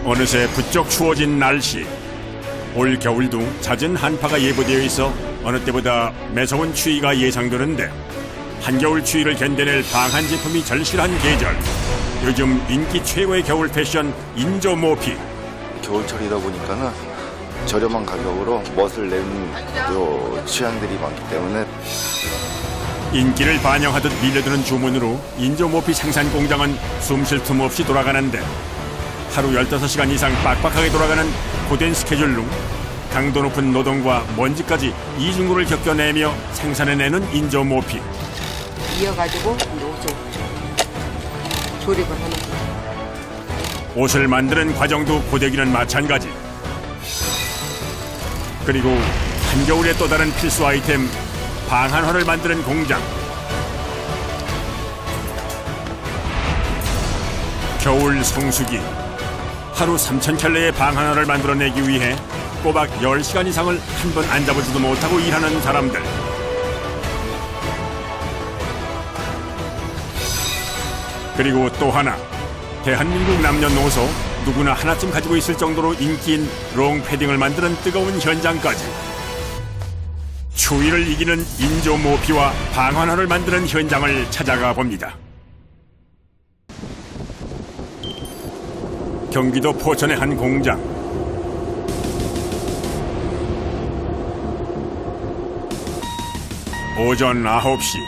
어느새 부쩍 추워진 날씨. 올 겨울도 잦은 한파가 예보되어 있어 어느 때보다 매서운 추위가 예상되는데 한겨울 추위를 견뎌낼 방한 제품이 절실한 계절. 요즘 인기 최고의 겨울 패션 인조 모피. 겨울철이다 보니까는 저렴한 가격으로 멋을 내는 취향들이 많기 때문에 인기를 반영하듯 밀려드는 주문으로 인조 모피 생산 공장은 숨 쉴 틈 없이 돌아가는데 하루 15시간 이상 빡빡하게 돌아가는 고된 스케줄로 강도 높은 노동과 먼지까지 이중고를 겪어내며 생산해내는 인조 모피. 이어가지고 옷을 조립을 하는 거예요. 옷을 만드는 과정도 고되기는 마찬가지. 그리고 한겨울의 또 다른 필수 아이템 방한화를 만드는 공장. 겨울 성수기. 하루 3,000켤레의 방한화를 만들어내기 위해 꼬박 10시간 이상을 한 번 앉아보지도 못하고 일하는 사람들. 그리고 또 하나, 대한민국 남녀노소 누구나 하나쯤 가지고 있을 정도로 인기인 롱패딩을 만드는 뜨거운 현장까지. 추위를 이기는 인조 모피와 방한화를 만드는 현장을 찾아가 봅니다. 경기도 포천의 한 공장. 오전 9시.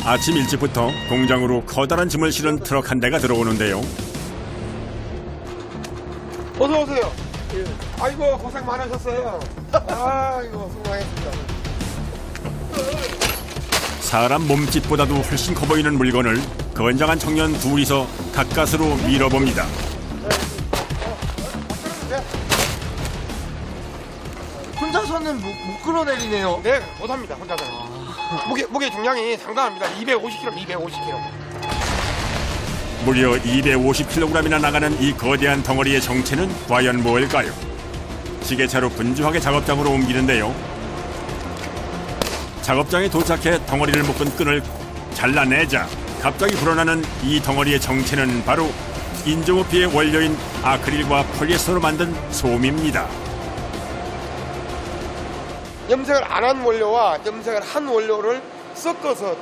아침 일찍부터 공장으로 커다란 짐을 실은 트럭 한 대가 들어오는데요. 어서 오세요. 아이고 고생 많으셨어요. 아이고 수고하셨습니다. 사람 몸집보다도 훨씬 커 보이는 물건을 건장한 청년 둘이서 가까스로 밀어봅니다. 혼자서는 못 끌어내리네요. 네, 못합니다 혼자서. 무게 중량이 상당합니다. 250kg, 250kg. 무려 250kg이나 나가는 이 거대한 덩어리의 정체는 과연 뭘까요? 지게차로 분주하게 작업장으로 옮기는데요. 작업장에 도착해 덩어리를 묶은 끈을 잘라내자 갑자기 불어나는 이 덩어리의 정체는 바로 인조모피의 원료인 아크릴과 폴리에스터로 만든 솜입니다. 염색을 안 한 원료와 염색을 한 원료를 섞어서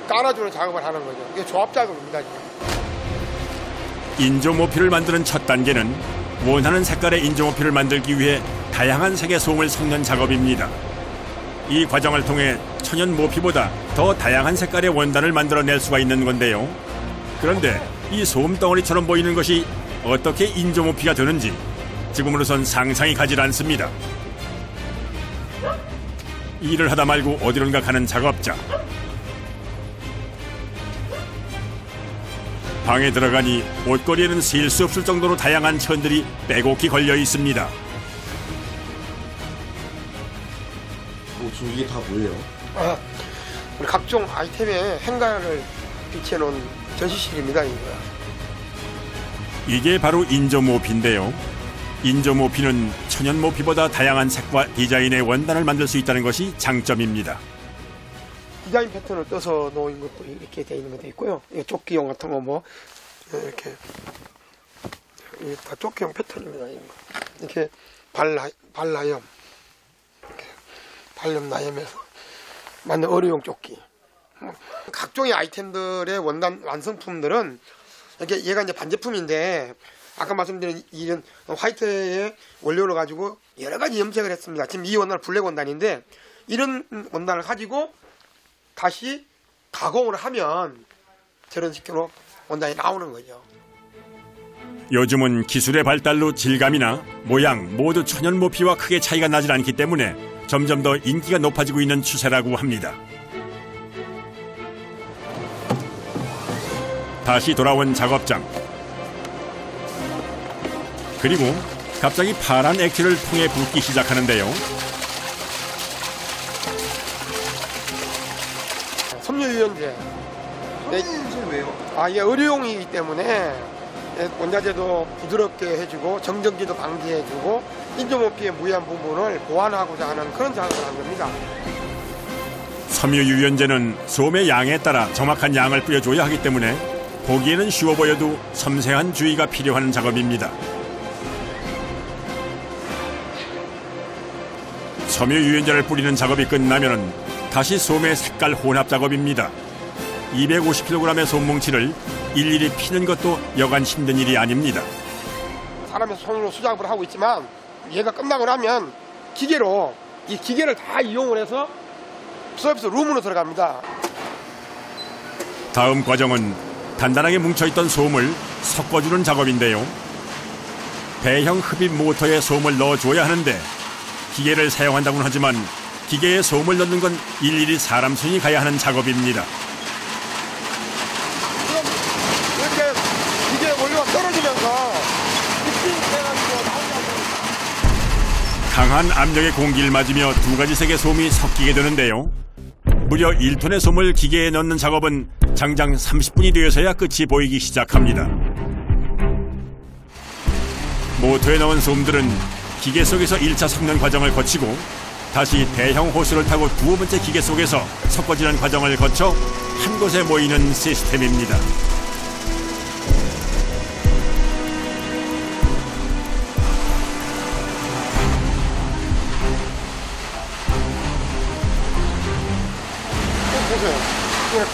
깔아주는 작업을 하는 거죠. 이게 조합 작업입니다. 인조모피를 만드는 첫 단계는 원하는 색깔의 인조모피를 만들기 위해 다양한 색의 솜을 섞는 작업입니다. 이 과정을 통해 천연 모피보다 더 다양한 색깔의 원단을 만들어낼 수가 있는 건데요. 그런데 이 솜덩어리처럼 보이는 것이 어떻게 인조모피가 되는지 지금으로선 상상이 가질 않습니다. 일을 하다 말고 어디론가 가는 작업자. 방에 들어가니 옷걸이에는 셀 수 없을 정도로 다양한 천들이 빼곡히 걸려 있습니다. 지금 이게 다 뭐예요? 우리 각종 아이템에 행가를 비치해놓은 전시실입니다. 이게 바로 인조모피인데요. 인조모피는 천연모피보다 다양한 색과 디자인의 원단을 만들 수 있다는 것이 장점입니다. 디자인 패턴을 떠서 놓은 것도 이렇게 되어 있는 것도 있고요. 조끼용 같은 거 뭐 이렇게 이게 다 조끼용 패턴입니다. 이렇게 발라염, 이렇게 발염 나염에서 만든 의료용 조끼. 각종의 아이템들의 원단 완성품들은 이렇게 얘가 이제 반제품인데. 아까 말씀드린 이런 화이트의 원료를 가지고 여러 가지 염색을 했습니다. 지금 이 원단은 블랙 원단인데 이런 원단을 가지고 다시 가공을 하면 저런 식으로 원단이 나오는 거죠. 요즘은 기술의 발달로 질감이나 모양 모두 천연 모피와 크게 차이가 나질 않기 때문에 점점 더 인기가 높아지고 있는 추세라고 합니다. 다시 돌아온 작업장. 그리고 갑자기 파란 액체를 통에 붓기 시작하는데요. 섬유유연제. 섬유유연제 왜요? 이게 의료용이기 때문에 원자재도 부드럽게 해주고 정전기도 방지해주고 인조모피의 무해한 부분을 보완하고자 하는 그런 작업을 한 겁니다. 섬유유연제는 솜의 양에 따라 정확한 양을 뿌려줘야 하기 때문에 보기에는 쉬워 보여도 섬세한 주의가 필요한 작업입니다. 섬유 유연제를 뿌리는 작업이 끝나면 다시 솜의 색깔 혼합 작업입니다. 250kg의 솜뭉치를 일일이 피는 것도 여간 힘든 일이 아닙니다. 사람의 손으로 수작업을 하고 있지만 얘가 끝나고 나면 기계로 이 기계를 다 이용을 해서 서비스 룸으로 들어갑니다. 다음 과정은 단단하게 뭉쳐있던 솜을 섞어주는 작업인데요. 배형 흡입 모터에 솜을 넣어줘야 하는데 기계를 사용한다고는 하지만 기계에 솜을 넣는 건 일일이 사람 손이 가야 하는 작업입니다. 이렇게 기계 원료가 떨어지면서 흡입돼가지고 나온다고. 강한 압력의 공기를 맞으며 두 가지 색의 솜이 섞이게 되는데요. 무려 1톤의 솜을 기계에 넣는 작업은 장장 30분이 되어서야 끝이 보이기 시작합니다. 모터에 넣은 솜들은 기계 속에서 1차 섞는 과정을 거치고 다시 대형 호스를 타고 두 번째 기계 속에서 섞어지는 과정을 거쳐 한 곳에 모이는 시스템입니다. 보세요. 이렇게.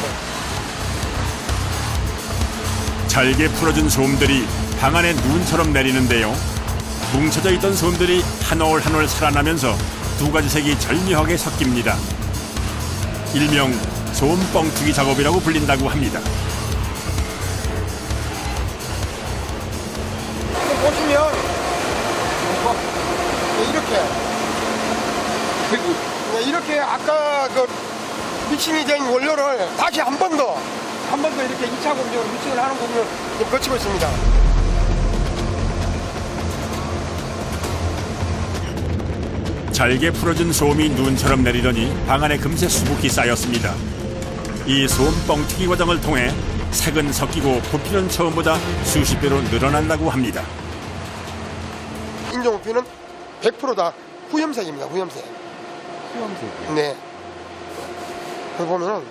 잘게 풀어진 솜들이 방 안에 눈처럼 내리는데요. 뭉쳐져 있던 솜들이 한 올 한 올 살아나면서 두 가지 색이 절묘하게 섞입니다. 일명 솜 뻥튀기 작업이라고 불린다고 합니다. 보시면 이렇게 아까 그 믹싱이 된 원료를 다시 한 번 더 이렇게 2차 공정으로 믹싱을 하는 부분을 거치고 있습니다. 잘게 풀어진 솜이 눈처럼 내리더니 방 안에 금세 수북히 쌓였습니다. 이 솜 뻥튀기 과정을 통해 색은 섞이고 부피는 처음보다 수십 배로 늘어난다고 합니다. 인종부피는 100% 다 후염색입니다. 후염색. 수염색이요? 네. 여기 보면은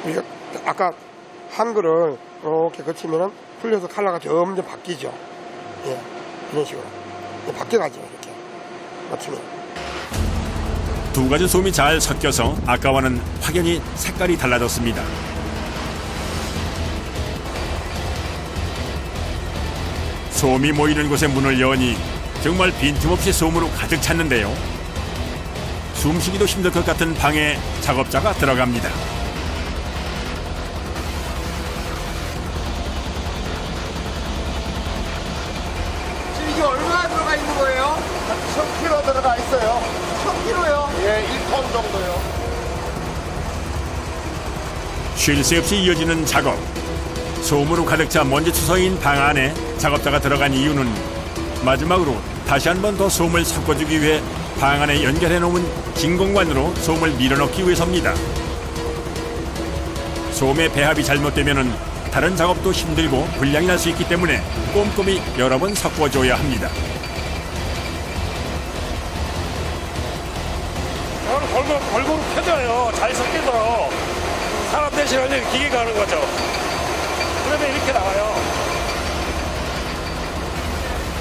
우리가 아까 한 거를 이렇게 거치면은 풀려서 컬러가 점점 바뀌죠. 예, 이런 식으로 바뀌어가죠. 이렇게 맞추면. 두 가지 솜이 잘 섞여서 아까와는 확연히 색깔이 달라졌습니다. 솜이 모이는 곳에 문을 여니 정말 빈틈없이 솜으로 가득 찼는데요. 숨쉬기도 힘들 것 같은 방에 작업자가 들어갑니다. 지금 이게 얼마나 들어가 있는 거예요? 1000kg 들어가 있어요. 1000kg요? 예, 1톤 정도요. 쉴 새 없이 이어지는 작업. 솜으로 가득 차 먼지 투성인 방 안에 작업자가 들어간 이유는 마지막으로 다시 한 번 더 솜을 섞어주기 위해 방 안에 연결해 놓은 긴 공간으로 솜을 밀어넣기 위해서입니다. 솜의 배합이 잘못되면 다른 작업도 힘들고 불량이 날 수 있기 때문에 꼼꼼히 여러 번 섞어줘야 합니다. 골고루 펴져요. 잘 섞여서 사람 대신 하는 기계가 하는 거죠. 그러면 이렇게 나와요.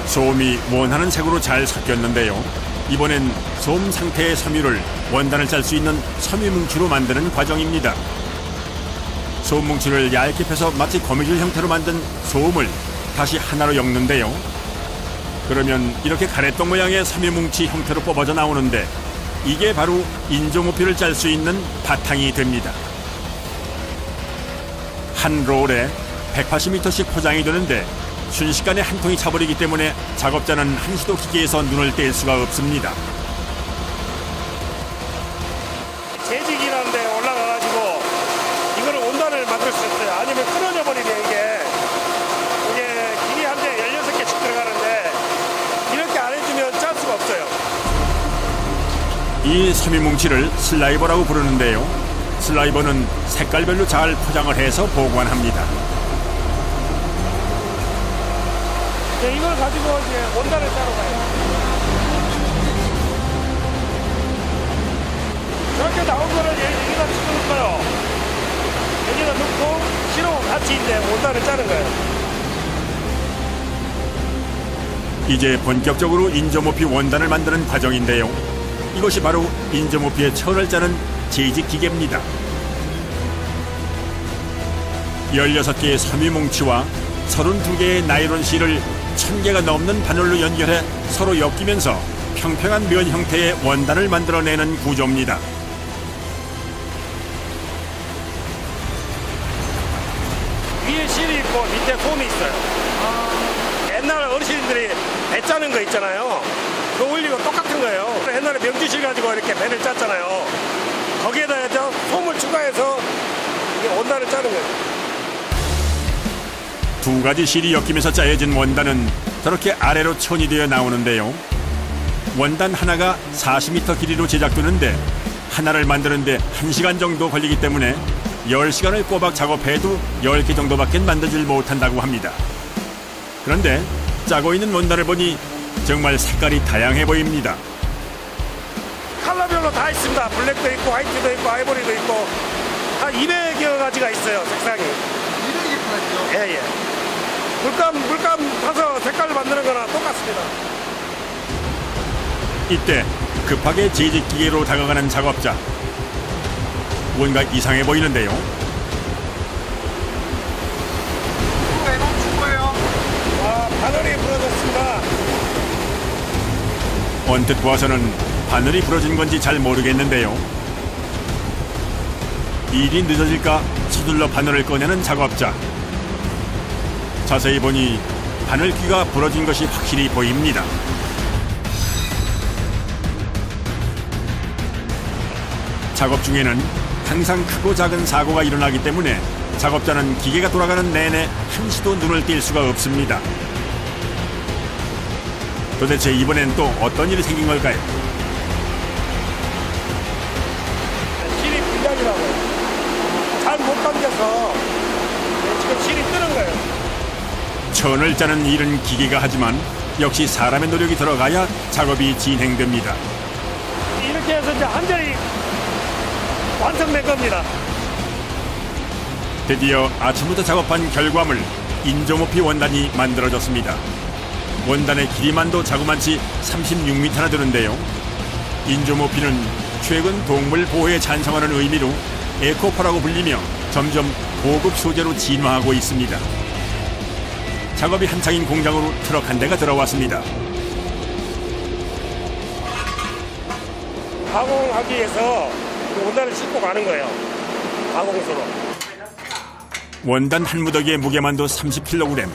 솜이 원하는 색으로 잘 섞였는데요. 이번엔 솜 상태의 섬유를 원단을 짤 수 있는 섬유 뭉치로 만드는 과정입니다. 솜 뭉치를 얇게 펴서 마치 거미줄 형태로 만든 솜을 다시 하나로 엮는데요. 그러면 이렇게 가래떡 모양의 섬유 뭉치 형태로 뽑아져 나오는데 이게 바로 인조모피를 짤 수 있는 바탕이 됩니다. 한 롤에 180m씩 포장이 되는데 순식간에 한 통이 차버리기 때문에 작업자는 한시도 기계에서 눈을 뗄 수가 없습니다. 재직이라는 데 올라가가지고 이거를 원단을 만들 수 있어요. 아니면 끊어져 버리면 이게 기계 한 대 16개씩 들어가는데 이렇게 안 해주면 짤 수가 없어요. 이 섬유뭉치를 슬라이버라고 부르는데요. 슬라이버는 색깔별로 잘 포장을 해서 보관합니다. 네, 이걸 가지고 이제 원단을 짜러 가요. 저렇게 나온 거를 여기다 집어넣을 거예요. 여기다 넣고 실하고 같이 이제 원단을 짜는 거예요. 이제 본격적으로 인조모피 원단을 만드는 과정인데요. 이것이 바로 인조모피의 천을 짜는 재직 기계입니다. 16개의 섬유뭉치와 32개의 나일론 실을 1000개가 넘는 바늘로 연결해 서로 엮이면서 평평한 면 형태의 원단을 만들어내는 구조입니다. 위에 실이 있고 밑에 솜이 있어요. 옛날 어르신들이 배 짜는 거 있잖아요. 그 원리가 똑같은 거예요. 옛날에 명주실 가지고 이렇게 배를 짰잖아요. 거기에다 솜을 추가해서 이게 원단을 짜는 거예요. 두 가지 실이 엮이면서 짜여진 원단은 저렇게 아래로 천이 되어 나오는데요. 원단 하나가 40m 길이로 제작되는데 하나를 만드는데 1시간 정도 걸리기 때문에 10시간을 꼬박 작업해도 10개 정도밖에 만들질 못한다고 합니다. 그런데 짜고 있는 원단을 보니 정말 색깔이 다양해 보입니다. 컬러별로 다 있습니다. 블랙도 있고 화이트도 있고 아이보리도 있고 한 200여 가지가 있어요. 색상이. 200여 가지요? 예. 물감 타서 색깔을 만드는 거랑 똑같습니다. 이때 급하게 재직기계로 다가가는 작업자. 뭔가 이상해 보이는데요. 왜 멈춘 거예요? 바늘이 부러졌습니다. 언뜻 보아서는 바늘이 부러진 건지 잘 모르겠는데요. 일이 늦어질까 서둘러 바늘을 꺼내는 작업자. 자세히 보니 바늘귀가 부러진 것이 확실히 보입니다. 작업 중에는 항상 크고 작은 사고가 일어나기 때문에 작업자는 기계가 돌아가는 내내 한시도 눈을 뗄 수가 없습니다. 도대체 이번엔 또 어떤 일이 생긴 걸까요? 실이 불량이라고요. 잘 못 감겨서 지금 실이 뜨는 거예요. 천을 짜는 일은 기계가 하지만 역시 사람의 노력이 들어가야 작업이 진행됩니다. 이렇게 해서 이제 한 절이 완성된 겁니다. 드디어 아침부터 작업한 결과물 인조모피 원단이 만들어졌습니다. 원단의 길이만도 자그마치 36m나 되는데요. 인조모피는 최근 동물 보호에 찬성하는 의미로 에코퍼라고 불리며 점점 고급 소재로 진화하고 있습니다. 작업이 한창인 공장으로 트럭 한 대가 들어왔습니다. 가공하기 위해서 원단을 싣고 가는 거예요. 가공소로. 원단 한 무더기의 무게만도 30kg.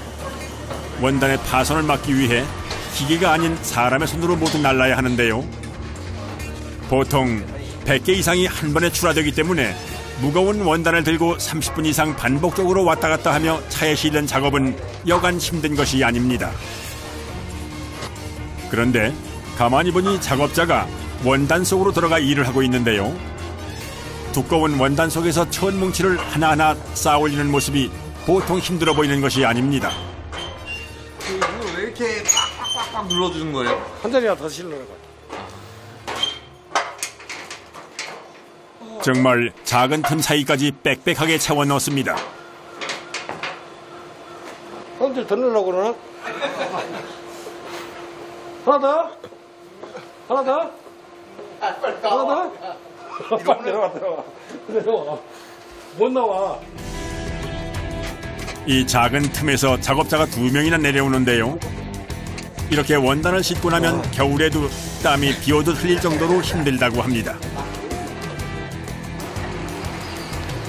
원단의 파손을 막기 위해 기계가 아닌 사람의 손으로 모두 날라야 하는데요. 보통 100개 이상이 한 번에 출하되기 때문에 무거운 원단을 들고 30분 이상 반복적으로 왔다 갔다 하며 차에 실는 작업은 여간 힘든 것이 아닙니다. 그런데 가만히 보니 작업자가 원단 속으로 들어가 일을 하고 있는데요. 두꺼운 원단 속에서 천 뭉치를 하나하나 쌓아 올리는 모습이 보통 힘들어 보이는 것이 아닙니다. 이거 왜 이렇게 빡빡빡빡 눌러주는 거예요? 한 절이나 더 실는 거예요. 정말 작은 틈 사이까지 빽빽하게 채워 넣습니다. 한 줄 더 넣으려고 그러나? 하나 더? 하나 더? 하나 더? 빨리 내려와. 못 나와. 이 작은 틈에서 작업자가 2명이나 내려오는데요. 이렇게 원단을 싣고 나면 겨울에도 땀이 비오듯 흘릴 정도로 힘들다고 합니다.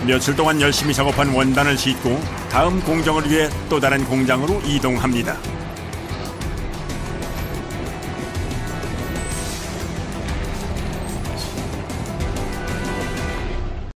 며칠 동안 열심히 작업한 원단을 싣고 다음 공정을 위해 또 다른 공장으로 이동합니다.